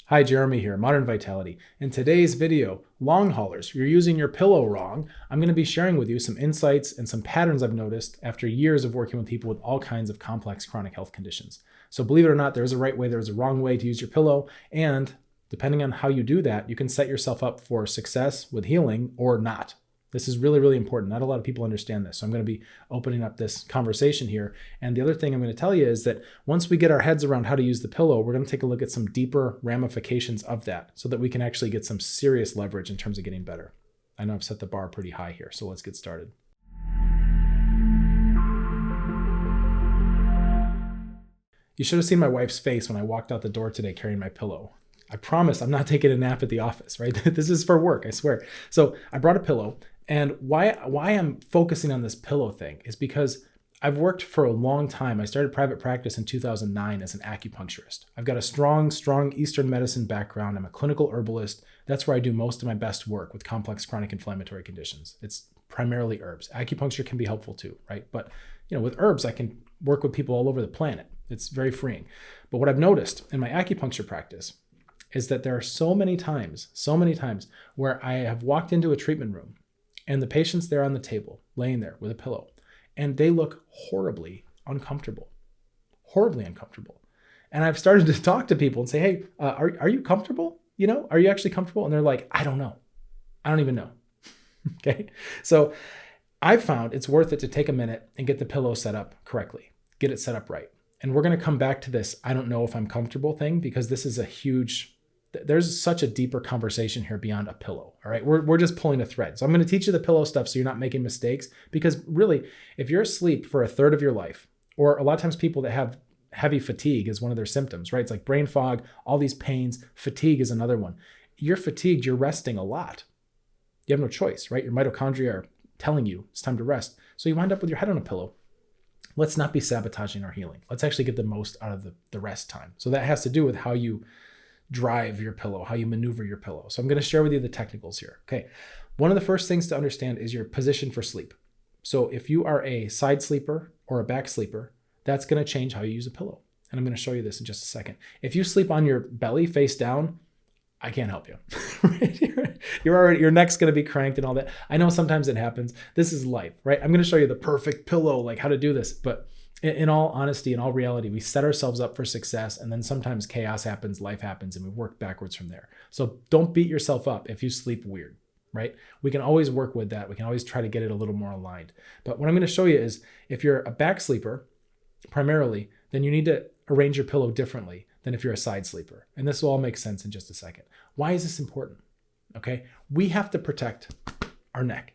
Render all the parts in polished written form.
Hi, Jeremy here, Modern Vitality. In today's video, long haulers, you're using your pillow wrong. I'm going to be sharing with you some insights and some patterns I've noticed after years of working with people with all kinds of complex chronic health conditions. So believe it or not, there's a right way, there's a wrong way to use your pillow. And depending on how you do that, you can set yourself up for success with healing or not. This is really, really important. Not a lot of people understand this. So I'm going to be opening up this conversation here. And the other thing I'm going to tell you is that once we get our heads around how to use the pillow, we're going to take a look at some deeper ramifications of that so that we can actually get some serious leverage in terms of getting better. I know I've set the bar pretty high here, so let's get started. You should have seen my wife's face when I walked out the door today carrying my pillow. I promise I'm not taking a nap at the office, right? This is for work, I swear. So I brought a pillow. And why I'm focusing on this pillow thing is because I've worked for a long time. I started private practice in 2009 as an acupuncturist. I've got a strong Eastern medicine background. I'm a clinical herbalist. That's where I do most of my best work with complex chronic inflammatory conditions. It's primarily herbs. Acupuncture can be helpful too, right? But with herbs, I can work with people all over the planet. It's very freeing. But what I've noticed in my acupuncture practice is that there are so many times where I have walked into a treatment room and the patient's there on the table, laying there with a pillow, and they look horribly uncomfortable. And I've started to talk to people and say, hey, are you comfortable? Are you actually comfortable? And they're like, I don't know. I don't even know. Okay. So I've found it's worth it to take a minute and get the pillow set up correctly, get it set up right. And we're going to come back to this I don't know if I'm comfortable thing, because this is there's such a deeper conversation here beyond a pillow. All right. We're just pulling a thread. So I'm going to teach you the pillow stuff so you're not making mistakes, because really, if you're asleep for a third of your life, or a lot of times people that have heavy fatigue is one of their symptoms, right? It's like brain fog, all these pains, fatigue is another one. You're fatigued, you're resting a lot. You have no choice, right? Your mitochondria are telling you it's time to rest. So you wind up with your head on a pillow. Let's not be sabotaging our healing. Let's actually get the most out of the rest time. So that has to do with how you drive your pillow, how you maneuver your pillow. So I'm going to share with you the technicals here. Okay. One of the first things to understand is your position for sleep. So if you are a side sleeper or a back sleeper, that's going to change how you use a pillow. And I'm going to show you this in just a second. If you sleep on your belly face down, I can't help you. Your neck's going to be cranked and all that. I know sometimes it happens. This is life, right? I'm going to show you the perfect pillow, like how to do this. But in all honesty, in all reality, we set ourselves up for success, and then sometimes chaos happens, life happens, and we work backwards from there. So don't beat yourself up if you sleep weird, right? We can always work with that. We can always try to get it a little more aligned. But what I'm going to show you is if you're a back sleeper, primarily, then you need to arrange your pillow differently than if you're a side sleeper. And this will all make sense in just a second. Why is this important? Okay. We have to protect our neck.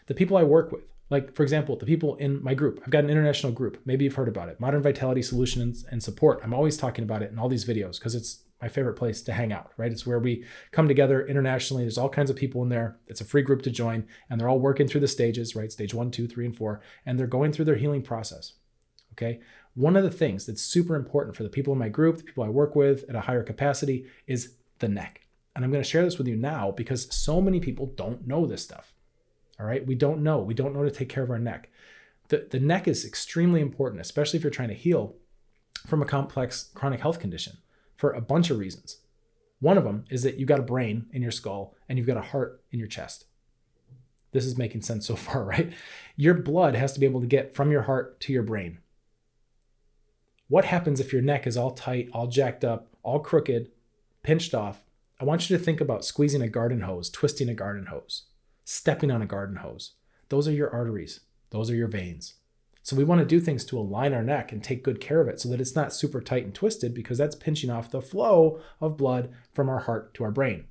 The people I work with, like, for example, the people in my group, I've got an international group. Maybe you've heard about it. Modern Vitality Solutions and Support. I'm always talking about it in all these videos because it's my favorite place to hang out, right? It's where we come together internationally. There's all kinds of people in there. It's a free group to join, and they're all working through the stages, right? Stage 1, 2, 3, and 4, and they're going through their healing process. Okay. One of the things that's super important for the people in my group, the people I work with at a higher capacity, is the neck. And I'm going to share this with you now because so many people don't know this stuff. All right. We don't know to take care of our neck. The neck is extremely important, especially if you're trying to heal from a complex chronic health condition, for a bunch of reasons. One of them is that you've got a brain in your skull and you've got a heart in your chest. This is making sense so far, right? Your blood has to be able to get from your heart to your brain. What happens if your neck is all tight, all jacked up, all crooked, pinched off? I want you to think about squeezing a garden hose, twisting a garden hose, stepping on a garden hose. Those are your arteries. Those are your veins. So we want to do things to align our neck and take good care of it so that it's not super tight and twisted, because that's pinching off the flow of blood from our heart to our brain.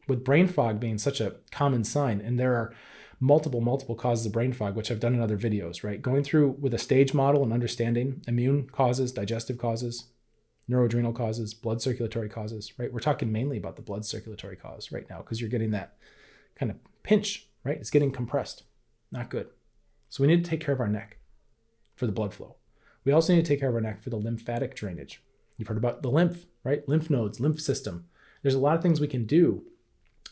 With brain fog being such a common sign, and there are multiple causes of brain fog, which I've done in other videos, right? Going through with a stage model and understanding immune causes, digestive causes, neuroadrenal causes, blood circulatory causes, right? We're talking mainly about the blood circulatory cause right now because you're getting that kind of pinch, right? It's getting compressed. Not good. So we need to take care of our neck for the blood flow. We also need to take care of our neck for the lymphatic drainage. You've heard about the lymph, right? Lymph nodes, lymph system. There's a lot of things we can do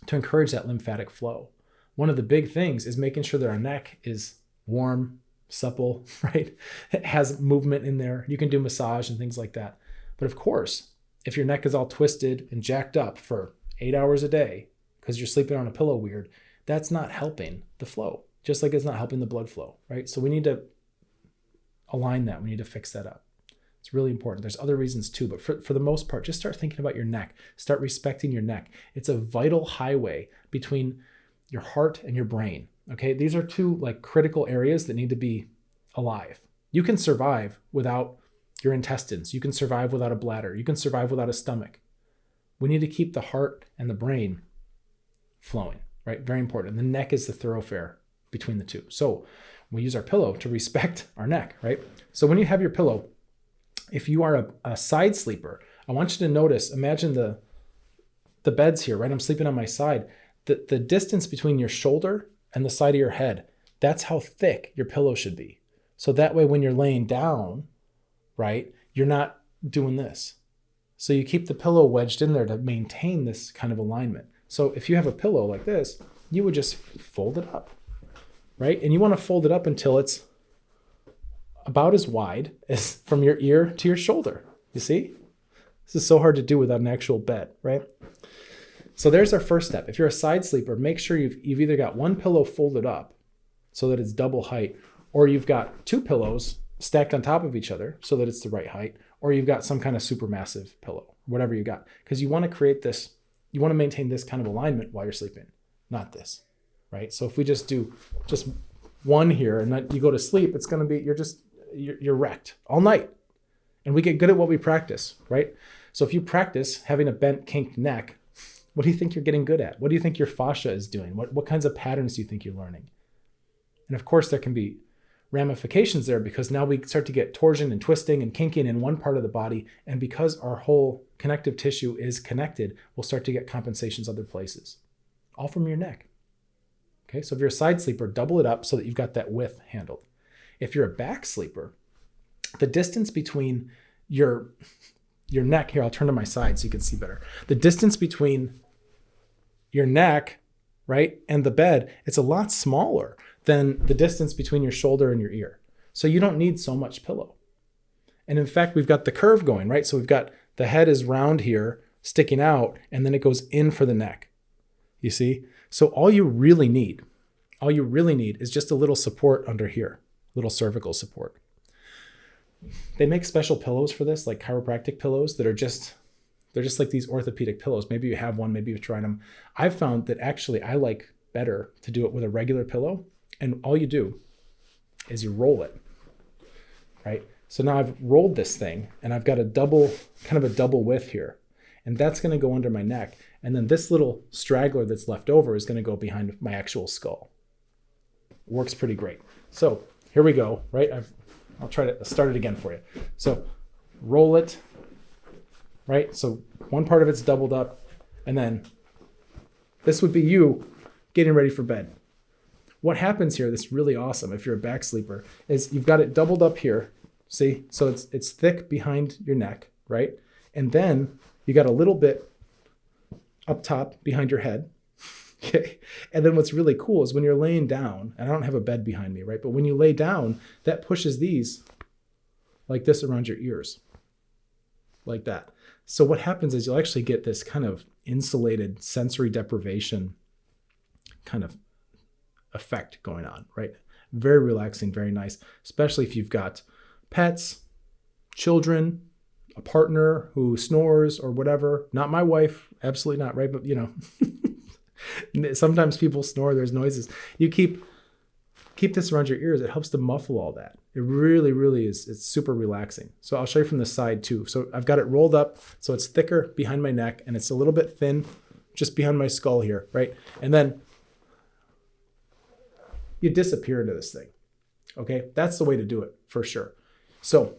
to encourage that lymphatic flow. One of the big things is making sure that our neck is warm, supple, right? It has movement in there. You can do massage and things like that. But of course, if your neck is all twisted and jacked up for 8 hours a day because you're sleeping on a pillow weird, that's not helping the flow, just like it's not helping the blood flow, right? So we need to align that. We need to fix that up. It's really important. There's other reasons too, but for the most part, just start thinking about your neck. Start respecting your neck. It's a vital highway between your heart and your brain. Okay, these are two like critical areas that need to be alive. You can survive without your intestines. You can survive without a bladder. You can survive without a stomach. We need to keep the heart and the brain flowing, right? Very important. And the neck is the thoroughfare between the two. So we use our pillow to respect our neck, right? So when you have your pillow, if you are a side sleeper, I want you to notice, imagine the beds here, right? I'm sleeping on my side. The distance between your shoulder and the side of your head, that's how thick your pillow should be. So that way when you're laying down, right, you're not doing this. So you keep the pillow wedged in there to maintain this kind of alignment. So if you have a pillow like this, you would just fold it up, right? And you want to fold it up until it's about as wide as from your ear to your shoulder. You see? This is so hard to do without an actual bed, right? So there's our first step. If you're a side sleeper, make sure you've either got one pillow folded up so that it's double height, or you've got two pillows stacked on top of each other so that it's the right height, or you've got some kind of super massive pillow, whatever you got. Because you want to create this, you want to maintain this kind of alignment while you're sleeping, not this, right? So if we just do just one here and then you go to sleep, it's going to be, you're wrecked all night. And we get good at what we practice, right? So if you practice having a bent, kinked neck, what do you think you're getting good at? What do you think your fascia is doing? What kinds of patterns do you think you're learning? And of course, there can be ramifications there because now we start to get torsion and twisting and kinking in one part of the body. And because our whole connective tissue is connected, we'll start to get compensations other places, all from your neck. Okay, so if you're a side sleeper, double it up so that you've got that width handled. If you're a back sleeper, the distance between your neck, here, I'll turn to my side so you can see better. The distance between your neck, right, and the bed, it's a lot smaller than the distance between your shoulder and your ear. So you don't need so much pillow. And in fact, we've got the curve going, right? So we've got the head is round here, sticking out, and then it goes in for the neck. You see? So all you really need is just a little support under here. Little cervical support. They make special pillows for this, like chiropractic pillows that are they're just like these orthopedic pillows. Maybe you have one, maybe you've tried them. I've found that actually I like better to do it with a regular pillow. And all you do is you roll it, right? So now I've rolled this thing and I've got a double width here. And that's going to go under my neck. And then this little straggler that's left over is going to go behind my actual skull. Works pretty great. So here we go, right? I'll try to start it again for you. So roll it, right? So one part of it's doubled up, and then this would be you getting ready for bed. What happens here, that's really awesome if you're a back sleeper, is you've got it doubled up here, see? So it's thick behind your neck, right? And then you got a little bit up top behind your head. Okay. And then what's really cool is when you're laying down, and I don't have a bed behind me, right? But when you lay down, that pushes these like this around your ears, like that. So what happens is you'll actually get this kind of insulated sensory deprivation kind of effect going on, right? Very relaxing, very nice, especially if you've got pets, children, a partner who snores or whatever. Not my wife, absolutely not, right? But sometimes people snore, there's noises. You keep this around your ears. It helps to muffle all that. It really, really is. It's super relaxing. So I'll show you from the side too. So I've got it rolled up so it's thicker behind my neck and it's a little bit thin just behind my skull here, right? And then you disappear into this thing. Okay, that's the way to do it for sure. So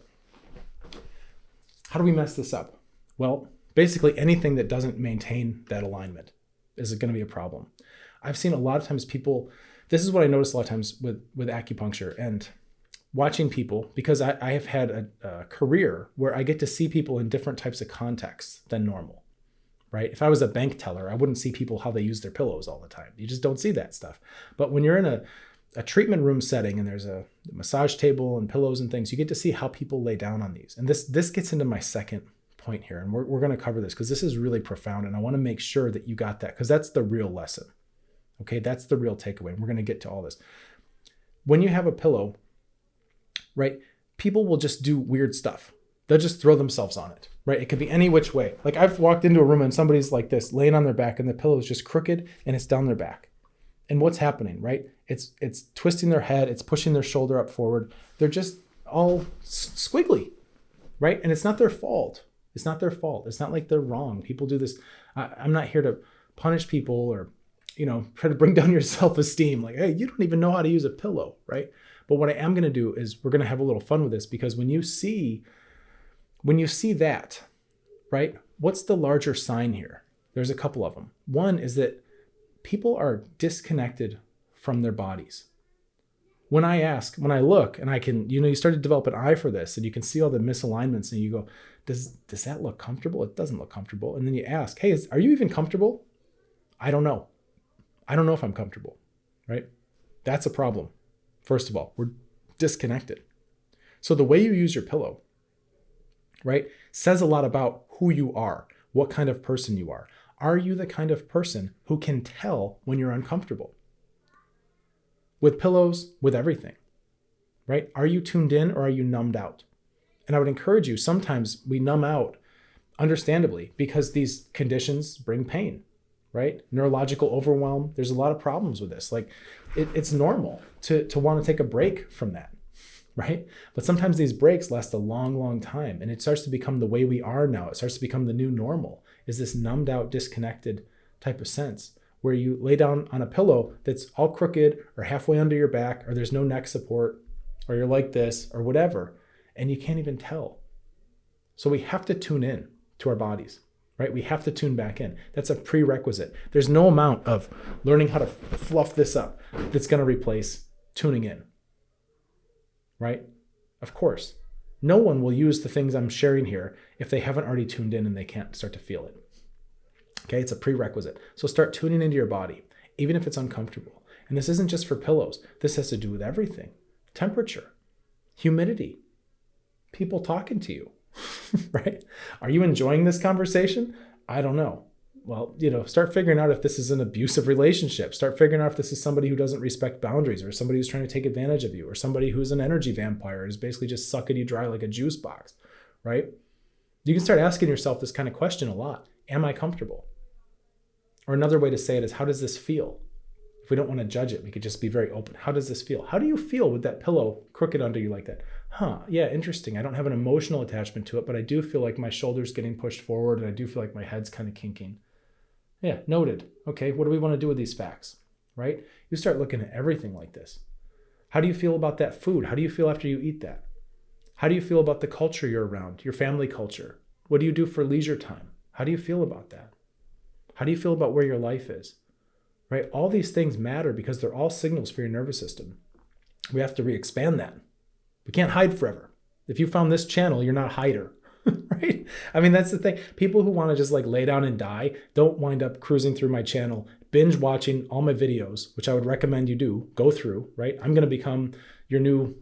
how do we mess this up? Well, basically anything that doesn't maintain that alignment is going to be a problem. I've seen a lot of times people, this is what I notice a lot of times with acupuncture and watching people, because I have had a career where I get to see people in different types of contexts than normal, right? If I was a bank teller, I wouldn't see people how they use their pillows all the time. You just don't see that stuff. But when you're in a treatment room setting and there's a massage table and pillows and things, you get to see how people lay down on these. And this gets into my second point here, and we're going to cover this because this is really profound, and I want to make sure that you got that, because that's the real lesson. Okay, that's the real takeaway. We're going to get to all this. When you have a pillow, right, people will just do weird stuff. They'll just throw themselves on it, right? It could be any which way. Like I've walked into a room and somebody's like this, laying on their back, and the pillow is just crooked and it's down their back. And what's happening, right? It's twisting their head, it's pushing their shoulder up forward. They're just all squiggly, right? And it's not their fault. It's not their fault. It's not like they're wrong. People do this. I'm not here to punish people or, try to bring down your self-esteem. Like, hey, you don't even know how to use a pillow, right? But what I am going to do is we're going to have a little fun with this, because when you see that, right, what's the larger sign here? There's a couple of them. One is that people are disconnected from their bodies. When I look, and I can, you start to develop an eye for this, and you can see all the misalignments, and you go, does that look comfortable? It doesn't look comfortable. And then you ask, hey, are you even comfortable? I don't know. I don't know if I'm comfortable, right? That's a problem. First of all, we're disconnected. So the way you use your pillow, right, says a lot about who you are, what kind of person you are. Are you the kind of person who can tell when you're uncomfortable? With pillows, with everything, right? Are you tuned in or are you numbed out? And I would encourage you, sometimes we numb out, understandably, because these conditions bring pain, right? Neurological overwhelm. There's a lot of problems with this. Like it's normal to want to take a break from that, right? But sometimes these breaks last a long, long time, and it starts to become the way we are now. It starts to become the new normal, is this numbed out, disconnected type of sense, where you lay down on a pillow that's all crooked or halfway under your back, or there's no neck support, or you're like this or whatever, and you can't even tell. So we have to tune in to our bodies, right? We have to tune back in. That's a prerequisite. There's no amount of learning how to fluff this up that's going to replace tuning in, right? Of course, no one will use the things I'm sharing here if they haven't already tuned in and they can't start to feel it. Okay, it's a prerequisite. So start tuning into your body, even if it's uncomfortable. And this isn't just for pillows. This has to do with everything. Temperature, humidity, people talking to you, right? Are you enjoying this conversation? I don't know. Well, start figuring out if this is an abusive relationship. Start figuring out if this is somebody who doesn't respect boundaries, or somebody who's trying to take advantage of you, or somebody who's an energy vampire, is basically just sucking you dry like a juice box, right? You can start asking yourself this kind of question a lot. Am I comfortable? Or another way to say it is, how does this feel? If we don't want to judge it, we could just be very open. How does this feel? How do you feel with that pillow crooked under you like that? Yeah, interesting. I don't have an emotional attachment to it, but I do feel like my shoulder's getting pushed forward, and I do feel like my head's kind of kinking. Yeah, noted. Okay, what do we want to do with these facts, right? You start looking at everything like this. How do you feel about that food? How do you feel after you eat that? How do you feel about the culture you're around, your family culture? What do you do for leisure time? How do you feel about that? How do you feel about where your life is, right? All these things matter because they're all signals for your nervous system. We have to re-expand that. We can't hide forever. If you found this channel, you're not a hider, right? I mean, that's the thing. People who want to just lay down and die don't wind up cruising through my channel, binge watching all my videos, which I would recommend you do, go through, right? I'm going to become your new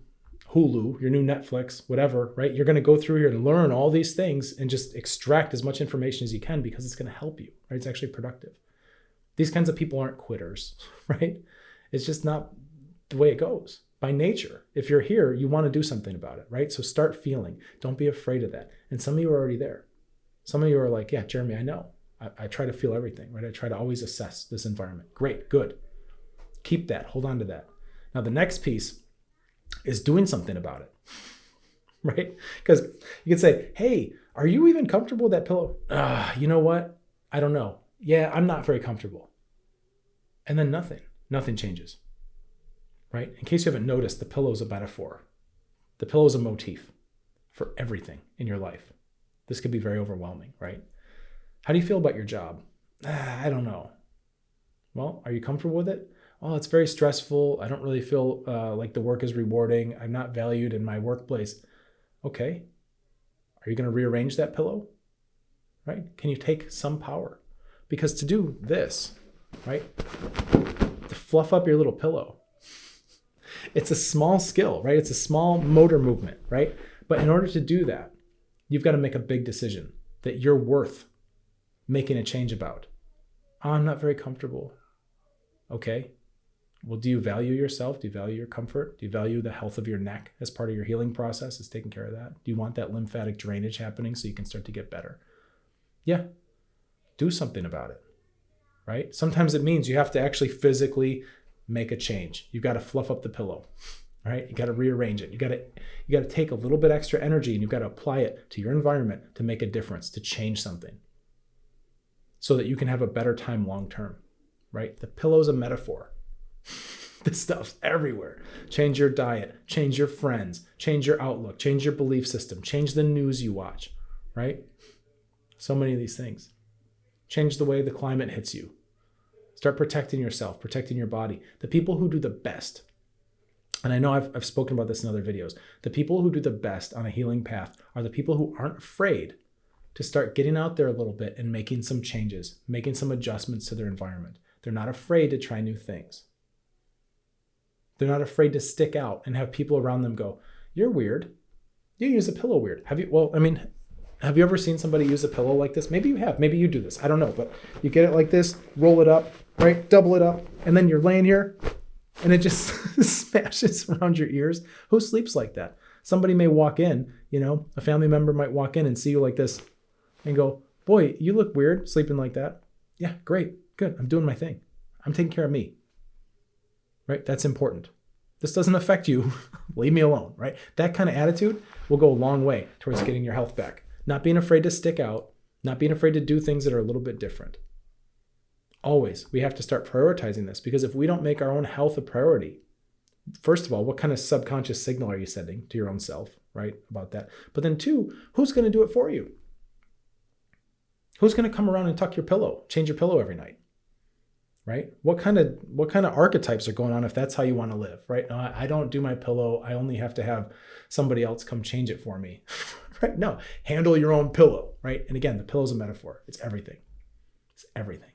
Hulu, your new Netflix, whatever, right? You're going to go through here and learn all these things and just extract as much information as you can, because it's going to help you, right? It's actually productive. These kinds of people aren't quitters, right? It's just not the way it goes. By nature, if you're here, you want to do something about it, right? So start feeling. Don't be afraid of that. And some of you are already there. Some of you are like, yeah, Jeremy, I know. I try to feel everything, right? I try to always assess this environment. Great, good. Keep that. Hold on to that. Now, the next piece is doing something about it, right? Because you can say, hey, are you even comfortable with that pillow? You know what? I don't know. Yeah, I'm not very comfortable. And then nothing changes, right? In case you haven't noticed, the pillow is a metaphor. The pillow is a motif for everything in your life. This could be very overwhelming, right? How do you feel about your job? I don't know. Well, are you comfortable with it? Oh, it's very stressful. I don't really feel like the work is rewarding. I'm not valued in my workplace. Okay. Are you going to rearrange that pillow? Right? Can you take some power? Because to do this, right, to fluff up your little pillow, it's a small skill, right? It's a small motor movement, right? But in order to do that, you've got to make a big decision that you're worth making a change about. I'm not very comfortable. Okay. Well, do you value yourself? Do you value your comfort? Do you value the health of your neck as part of your healing process? Is taking care of that? Do you want that lymphatic drainage happening so you can start to get better? Yeah. Do something about it, right? Sometimes it means you have to actually physically make a change. You've got to fluff up the pillow, right? You got to rearrange it. You got to take a little bit extra energy and you've got to apply it to your environment to make a difference, to change something so that you can have a better time long-term, right? The pillow's a metaphor. This stuff's everywhere. Change your diet, change your friends, change your outlook, change your belief system, change the news you watch, right? So many of these things. Change the way the climate hits you. Start protecting yourself, protecting your body. The people who do the best, and I know I've spoken about this in other videos, the people who do the best on a healing path are the people who aren't afraid to start getting out there a little bit and making some changes, making some adjustments to their environment. They're not afraid to try new things. They're not afraid to stick out and have people around them go, "You're weird. You use a pillow weird." Have you ever seen somebody use a pillow like this? Maybe you have. Maybe you do this. I don't know. But you get it like this, roll it up, right? Double it up. And then you're laying here and it just smashes around your ears. Who sleeps like that? Somebody may walk in, a family member might walk in and see you like this and go, "Boy, you look weird sleeping like that." Yeah, great. Good. I'm doing my thing. I'm taking care of me. Right? That's important. This doesn't affect you. Leave me alone, right? That kind of attitude will go a long way towards getting your health back. Not being afraid to stick out, not being afraid to do things that are a little bit different. Always, we have to start prioritizing this because if we don't make our own health a priority, first of all, what kind of subconscious signal are you sending to your own self, right? About that. But then two, who's going to do it for you? Who's going to come around and tuck your pillow, change your pillow every night? Right? What kind of archetypes are going on if that's how you want to live, right? No, I don't do my pillow. I only have to have somebody else come change it for me, right? No, handle your own pillow, right? And again, the pillow's a metaphor. It's everything. It's everything.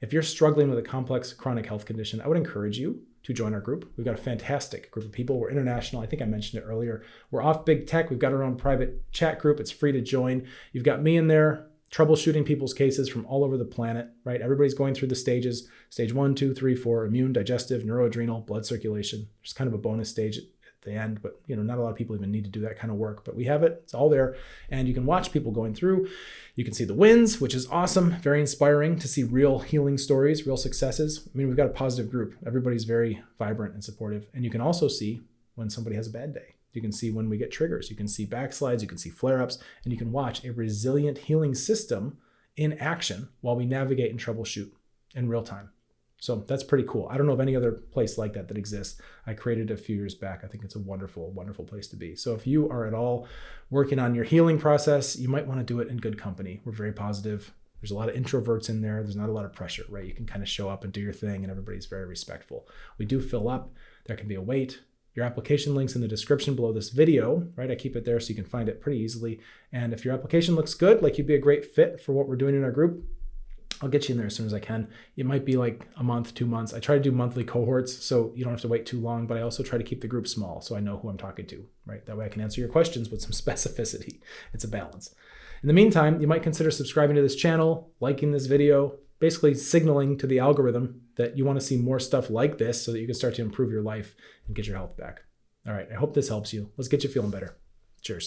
If you're struggling with a complex chronic health condition, I would encourage you to join our group. We've got a fantastic group of people. We're international. I think I mentioned it earlier. We're off big tech. We've got our own private chat group. It's free to join. You've got me in there, troubleshooting people's cases from all over the planet, right? Everybody's going through the stages, stage 1, 2, 3, 4, immune, digestive, neuroadrenal, blood circulation. There's kind of a bonus stage at the end, but not a lot of people even need to do that kind of work, but we have it. It's all there. And you can watch people going through. You can see the wins, which is awesome. Very inspiring to see real healing stories, real successes. We've got a positive group. Everybody's very vibrant and supportive. And you can also see when somebody has a bad day. You can see when we get triggers. You can see backslides. You can see flare-ups. And you can watch a resilient healing system in action while we navigate and troubleshoot in real time. So that's pretty cool. I don't know of any other place like that exists. I created it a few years back. I think it's a wonderful, wonderful place to be. So if you are at all working on your healing process, you might want to do it in good company. We're very positive. There's a lot of introverts in there. There's not a lot of pressure, right? You can kind of show up and do your thing and everybody's very respectful. We do fill up. There can be a wait. Your application link's in the description below this video, right? I keep it there so you can find it pretty easily. And if your application looks good, like you'd be a great fit for what we're doing in our group, I'll get you in there as soon as I can. It might be like a month, 2 months. I try to do monthly cohorts so you don't have to wait too long, but I also try to keep the group small so I know who I'm talking to, right? That way I can answer your questions with some specificity. It's a balance. In the meantime, you might consider subscribing to this channel, liking this video, basically signaling to the algorithm that you want to see more stuff like this so that you can start to improve your life and get your health back. All right, I hope this helps you. Let's get you feeling better. Cheers.